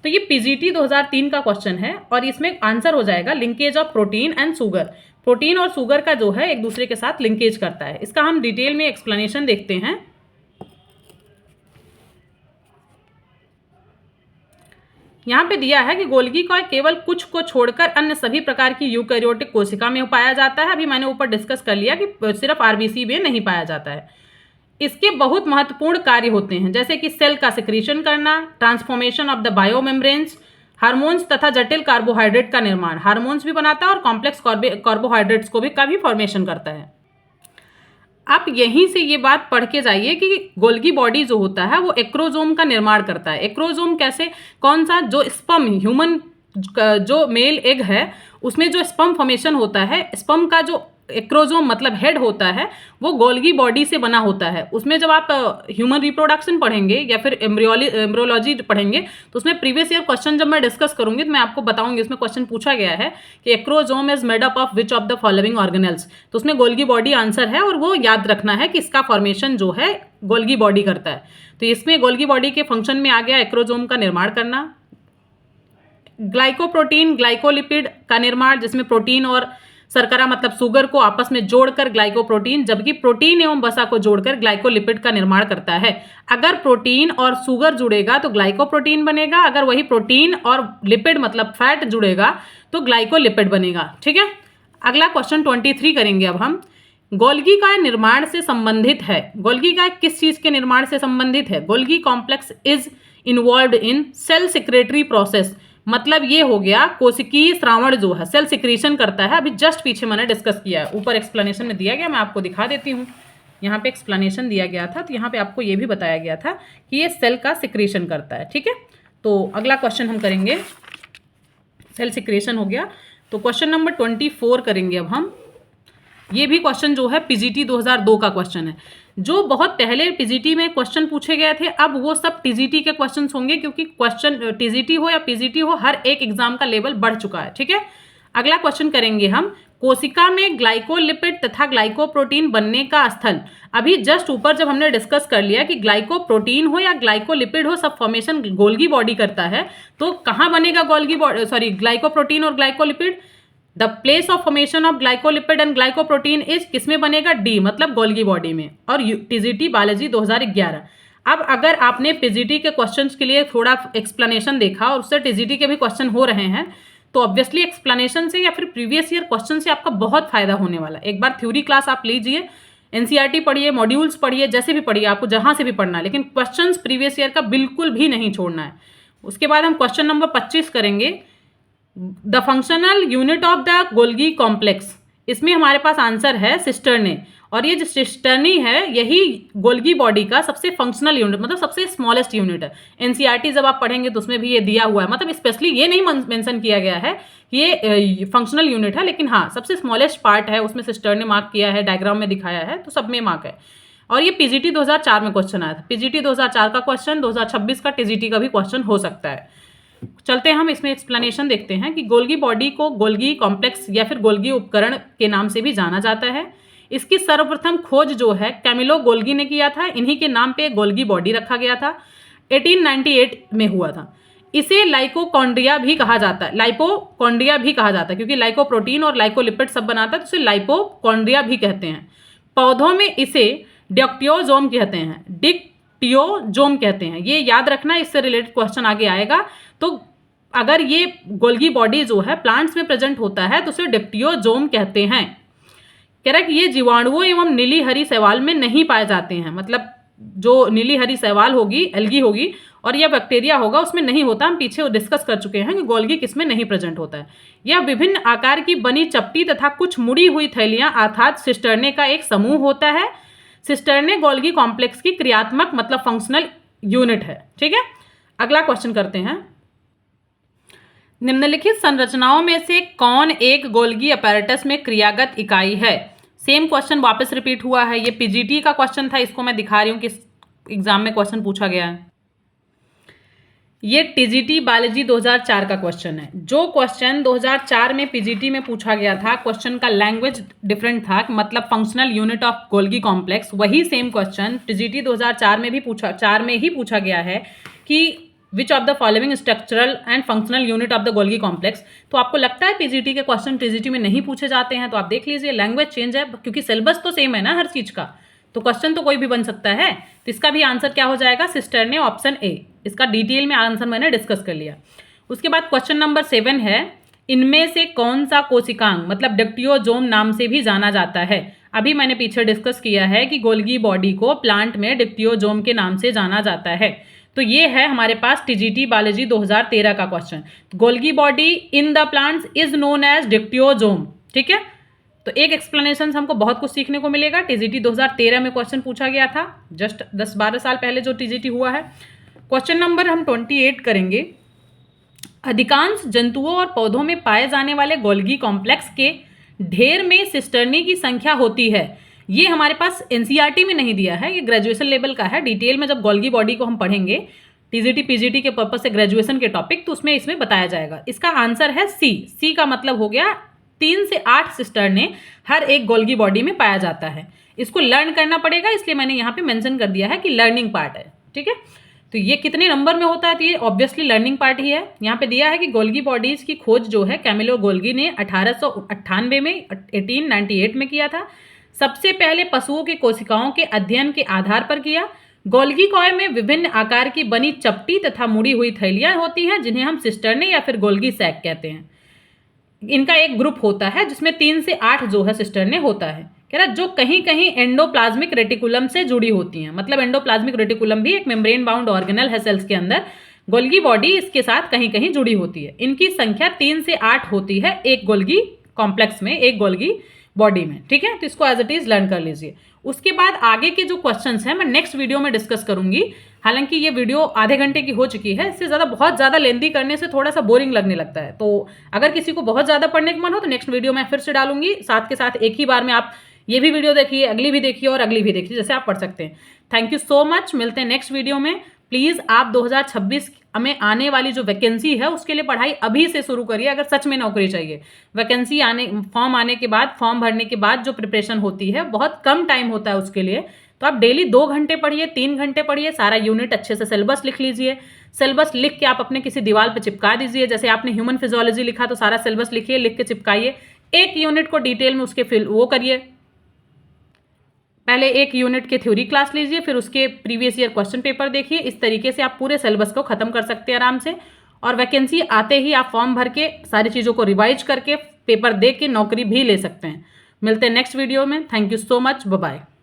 तो ये पीजीटी 2003 का क्वेश्चन है और इसमें आंसर हो जाएगा linkage of protein and sugar. Protein और शुगर का जो है एक दूसरे के साथ लिंकेज करता है। इसका हम डिटेल में एक्सप्लेनेशन देखते हैं। यहाँ पे दिया है कि गोल्गिकाय केवल कुछ को छोड़कर अन्य सभी प्रकार की यूकैरियोटिक कोशिका में पाया जाता है। अभी मैंने ऊपर डिस्कस कर लिया कि सिर्फ आरबीसी में नहीं पाया जाता है। इसके बहुत महत्वपूर्ण कार्य होते हैं, जैसे कि सेल का सिक्रीशन करना, ट्रांसफॉर्मेशन ऑफ द बायोमेम्ब्रेन्स, हार्मोन्स तथा जटिल कार्बोहाइड्रेट का निर्माण, हार्मोन्स भी बनाता है और कॉम्प्लेक्स कार्बोहाइड्रेट्स को भी का भी फॉर्मेशन करता है। आप यहीं से ये बात पढ़ के जाइए कि गोल्गी बॉडी जो होता है वो एक्रोजोम का निर्माण करता है। एक्रोजोम कैसे, कौन सा, जो स्पर्म ह्यूमन जो मेल एग है उसमें जो स्पर्म फॉर्मेशन होता है, स्पर्म का जो एक्रोजोम मतलब हेड होता है वो गोल्गी बॉडी से बना होता है। उसमें जब आप ह्यूमन रिप्रोडक्शन पढ़ेंगे या फिर एम्ब्रियोलॉजी पढ़ेंगे तो उसमें प्रीवियस ईयर क्वेश्चन जब मैं डिस्कस करूंगी तो मैं आपको बताऊंगी। उसमें क्वेश्चन पूछा गया है कि acrosome is made up of which of the following organelles, तो उसमें गोल्गी बॉडी आंसर है और वो याद रखना है कि इसका फॉर्मेशन जो है गोल्गी बॉडी करता है। तो इसमें गोल्गी बॉडी के फंक्शन में आ गया एक्रोजोम का निर्माण करना, ग्लाइकोप्रोटीन ग्लाइकोलिपिड का निर्माण, जिसमें प्रोटीन और शर्करा मतलब शुगर को आपस में जोड़कर ग्लाइकोप्रोटीन, जबकि प्रोटीन एवं वसा को जोड़कर ग्लाइकोलिपिड का निर्माण करता है। अगर प्रोटीन और शुगर जुड़ेगा तो ग्लाइकोप्रोटीन बनेगा, अगर वही प्रोटीन और लिपिड मतलब फैट जुड़ेगा तो ग्लाइकोलिपिड बनेगा। ठीक है, अगला क्वेश्चन 23 करेंगे अब हम। गोल्गिकाय निर्माण से संबंधित है। गोल्गिकाय किस चीज के निर्माण से संबंधित है? Golgi complex is involved in cell secretory process मतलब ये हो गया कोशिकीय स्रावण जो है सेल सिक्रीशन करता है। अभी जस्ट पीछे मैंने डिस्कस किया है, ऊपर एक्सप्लेनेशन में दिया गया, मैं आपको दिखा देती हूँ। यहाँ पे एक्सप्लेनेशन दिया गया था, तो यहाँ पे आपको ये भी बताया गया था कि ये सेल का सिक्रीशन करता है। ठीक है, तो अगला क्वेश्चन हम करेंगे, सेल सिक्रेशन हो गया, तो क्वेश्चन नंबर 24 करेंगे अब हम। ये भी क्वेश्चन जो है पीजीटी 2002 का क्वेश्चन है। जो बहुत पहले पीजीटी में क्वेश्चन पूछे गए थे, अब वो सब टीजीटी के क्वेश्चंस होंगे, क्योंकि क्वेश्चन टीजीटी हो या पीजीटी हो, हर एक एग्जाम का लेवल बढ़ चुका है। ठीक है, अगला क्वेश्चन करेंगे हम, कोशिका में ग्लाइकोलिपिड तथा ग्लाइकोप्रोटीन बनने का स्थल। अभी जस्ट ऊपर जब हमने डिस्कस कर लिया कि ग्लाइकोप्रोटीन हो या ग्लाइकोलिपिड हो, सब फॉर्मेशन गोल्गी बॉडी करता है, तो कहाँ बनेगा ग्लाइकोप्रोटीन और glycolipid? The place of formation of glycolipid and glycoprotein is किसमें बनेगा? डी, मतलब गोल्गी बॉडी में। और टीजीटी बायोलॉजी 2011। अब अगर आपने पीजीटी के क्वेश्चंस के लिए थोड़ा एक्सप्लेनेशन देखा और उससे टीजीटी के भी क्वेश्चन हो रहे हैं, तो ऑब्वियसली एक्सप्लेनेशन से या फिर प्रीवियस ईयर क्वेश्चन से आपका बहुत फायदा होने वाला है। एक बार थ्योरी क्लास आप लीजिए, एनसीईआरटी पढ़िए, मॉड्यूल्स पढ़िए, जैसे भी पढ़िए, आपको जहां से भी पढ़ना है, लेकिन क्वेश्चंस प्रीवियस ईयर का बिल्कुल भी नहीं छोड़ना है। उसके बाद हम क्वेश्चन नंबर 25 करेंगे, the functional unit of the Golgi complex. इसमें हमारे पास आंसर है सिस्टर्ने, और ये जो सिस्टर्नी है यही गोल्गी बॉडी का सबसे फंक्शनल यूनिट, मतलब सबसे स्मॉलेस्ट यूनिट है। एनसीईआरटी जब आप पढ़ेंगे तो उसमें भी ये दिया हुआ है, मतलब स्पेशली ये नहीं मेंशन किया गया है कि ये फंक्शनल यूनिट है, लेकिन हाँ सबसे स्मॉलेस्ट पार्ट है, उसमें सिस्टर्ने मार्क किया है, डायग्राम में दिखाया है, तो सब में मार्क है। और ये पीजीटी 2004 में क्वेश्चन आया था। पीजीटी 2004 का क्वेश्चन 2026 का टीजीटी का भी क्वेश्चन हो सकता है। चलते हैं हम इसमें एक्सप्लेनेशन देखते हैं कि गोल्गी बॉडी को गोल्गी कॉम्प्लेक्स या फिर गोल्गी उपकरण के नाम से भी जाना जाता है। इसकी सर्वप्रथम खोज जो है कैमिलो गोल्गी ने किया था, इन्हीं के नाम पे गोल्गी बॉडी रखा गया था, 1898 में हुआ था। इसे लाइकोकॉन्ड्रिया भी कहा जाता है, लाइपोकॉन्ड्रिया भी कहा जाता है, क्योंकि लाइकोप्रोटीन और लाइकोलिपिड सब बनाता है, तो इसे लाइपोकॉन्ड्रिया भी कहते हैं। पौधों में इसे डिक्टियोजोम कहते हैं, डिक्टियोजोम कहते हैं, ये याद रखना, इससे रिलेटेड क्वेश्चन आगे आएगा। तो अगर ये गोल्गी बॉडी जो है प्लांट्स में प्रेजेंट होता है तो उसे डिक्टियोजोम कहते हैं। कह रहा है कि ये जीवाणुओं एवं नीली हरी शैवाल में नहीं पाए जाते हैं, मतलब जो नीली हरी शैवाल होगी, एल्गी होगी, और यह बैक्टीरिया होगा, उसमें नहीं होता। हम पीछे डिस्कस कर चुके हैं कि गोल्गी किसमें नहीं प्रेजेंट होता है। यह विभिन्न आकार की बनी चपटी तथा कुछ मुड़ी हुई थैलियां अर्थात सिस्टर्ने का एक समूह होता है। सिस्टर्ने गोल्गी कॉम्प्लेक्स की क्रियात्मक मतलब फंक्शनल यूनिट है। ठीक है, अगला क्वेश्चन करते हैं, निम्नलिखित संरचनाओं में से कौन एक गोल्गी अपैरेटस में क्रियागत इकाई है? सेम क्वेश्चन वापस रिपीट हुआ है, ये पीजीटी का क्वेश्चन था, इसको मैं दिखा रही हूँ किस एग्जाम में क्वेश्चन पूछा गया है। ये टीजीटी बायोलॉजी 2004 का क्वेश्चन है। जो क्वेश्चन 2004 में पीजीटी में पूछा गया था, क्वेश्चन का लैंग्वेज डिफरेंट था, मतलब functional unit of Golgi complex, वही सेम क्वेश्चन टीजीटी 2004 में भी पूछा गया है कि which of the following structural and functional unit of the Golgi complex. तो आपको लगता है पीजीटी के क्वेश्चन टीजीटी में नहीं पूछे जाते हैं, तो आप देख लीजिए, लैंग्वेज चेंज है, क्योंकि सिलेबस तो सेम है ना हर चीज का, तो क्वेश्चन तो कोई भी बन सकता है। तो इसका भी आंसर क्या हो जाएगा? Cisternae, option A. इसका डिटेल में आंसर मैंने डिस्कस कर लिया। उसके बाद क्वेश्चन नंबर 7 है, इनमें से कौन सा कोशिकांग मतलब डिक्टियोजोम नाम से भी जाना जाता है? अभी मैंने पीछे डिस्कस किया है कि गोल्गी बॉडी को प्लांट में डिक्टियोजोम के नाम से जाना जाता है। तो ये है हमारे पास टीजीटी बायोलॉजी 2013 का question, Golgi body in the plants is known as dictyosome. ठीक है, तो एक एक्सप्लेनेशन से हमको बहुत कुछ सीखने को मिलेगा। टीजीटी 2013 में क्वेश्चन पूछा गया था, जस्ट 10-12 साल पहले जो टीजीटी हुआ है। क्वेश्चन नंबर हम 28 करेंगे, अधिकांश जंतुओं और पौधों में पाए जाने वाले गोल्गी कॉम्प्लेक्स के ढेर में सिस्टर्नी की संख्या होती है। ये हमारे पास एनसीईआरटी में नहीं दिया है, ये ग्रेजुएशन लेवल का है। डिटेल में जब गोल्गी बॉडी को हम पढ़ेंगे टीजीटी पीजीटी के पर्पज से ग्रेजुएशन के टॉपिक, तो उसमें इसमें बताया जाएगा। इसका आंसर है सी। सी का मतलब हो गया 3 से 8 सिस्टर्ने हर एक गोल्गी बॉडी में पाया जाता है। इसको लर्न करना पड़ेगा, इसलिए मैंने यहाँ पे मेंशन कर दिया है कि लर्निंग पार्ट है। ठीक है, तो ये कितने नंबर में होता है? तो ये ऑब्वियसली लर्निंग पार्ट ही है। यहाँ पे दिया है कि गोल्गी बॉडीज की खोज जो है कैमिलो गोल्गी ने 1898 में 1898 में किया था। सबसे पहले पशुओं की कोशिकाओं के अध्ययन के आधार पर किया। गोल्गी कॉय में विभिन्न आकार की बनी चपटी तथा मुड़ी हुई थैलियां होती हैं, जिन्हें हम सिस्टर्ने या फिर गोल्गी सैक कहते हैं। इनका एक ग्रुप होता है जिसमें 3 से 8 जो है सिस्टर्ने होता है। कह रहा जो कहीं कहीं एंडोप्लाज्मिक रेटिकुलम से जुड़ी होती हैं, मतलब एंडोप्लाज्मिक रेटिकुलम भी एक मेम्ब्रेन बाउंड ऑर्गेनल है सेल्स के अंदर, गोल्गी बॉडी इसके साथ कहीं कहीं जुड़ी होती है। इनकी संख्या 3 से 8 होती है एक गोल्गी कॉम्प्लेक्स में, एक गोल्गी बॉडी में, ठीक है। तो इसको एज इट इज लर्न कर लीजिए। उसके बाद आगे के जो क्वेश्चंस हैं मैं नेक्स्ट वीडियो में डिस्कस करूंगी। हालांकि ये वीडियो आधे घंटे की हो चुकी है, इससे ज़्यादा बहुत ज़्यादा लेंदी करने से थोड़ा सा बोरिंग लगने लगता है। तो अगर किसी को बहुत ज़्यादा पढ़ने का मन हो तो नेक्स्ट वीडियो मैं फिर से डालूंगी, साथ के साथ एक ही बार में आप ये भी वीडियो देखिए, अगली भी देखिए और अगली भी देखिए, जैसे आप पढ़ सकते हैं। थैंक यू सो मच, मिलते हैं नेक्स्ट वीडियो में। प्लीज़ आप 2026 में आने वाली जो वैकेंसी है उसके लिए पढ़ाई अभी से शुरू करिए, अगर सच में नौकरी चाहिए। वैकेंसी फॉर्म आने के बाद, फॉर्म भरने के बाद जो प्रिपरेशन होती है बहुत कम टाइम होता है उसके लिए। तो आप डेली 2 घंटे पढ़िए, 3 घंटे पढ़िए, सारा यूनिट अच्छे से सिलेबस लिख लीजिए। सिलेबस लिख के आप अपने किसी दीवार पर चिपका दीजिए। जैसे आपने ह्यूमन फिजियोलॉजी लिखा तो सारा सिलेबस लिखिए, लिख के चिपकाइए। एक यूनिट को डिटेल में उसके वो करिए। पहले एक यूनिट के थ्योरी क्लास लीजिए, फिर उसके प्रीवियस ईयर क्वेश्चन पेपर देखिए। इस तरीके से आप पूरे सिलेबस को खत्म कर सकते हैं आराम से। और वैकेंसी आते ही आप फॉर्म भर के सारी चीज़ों को रिवाइज करके पेपर दे के नौकरी भी ले सकते हैं। मिलते हैं नेक्स्ट वीडियो में। Thank you so much, bye bye.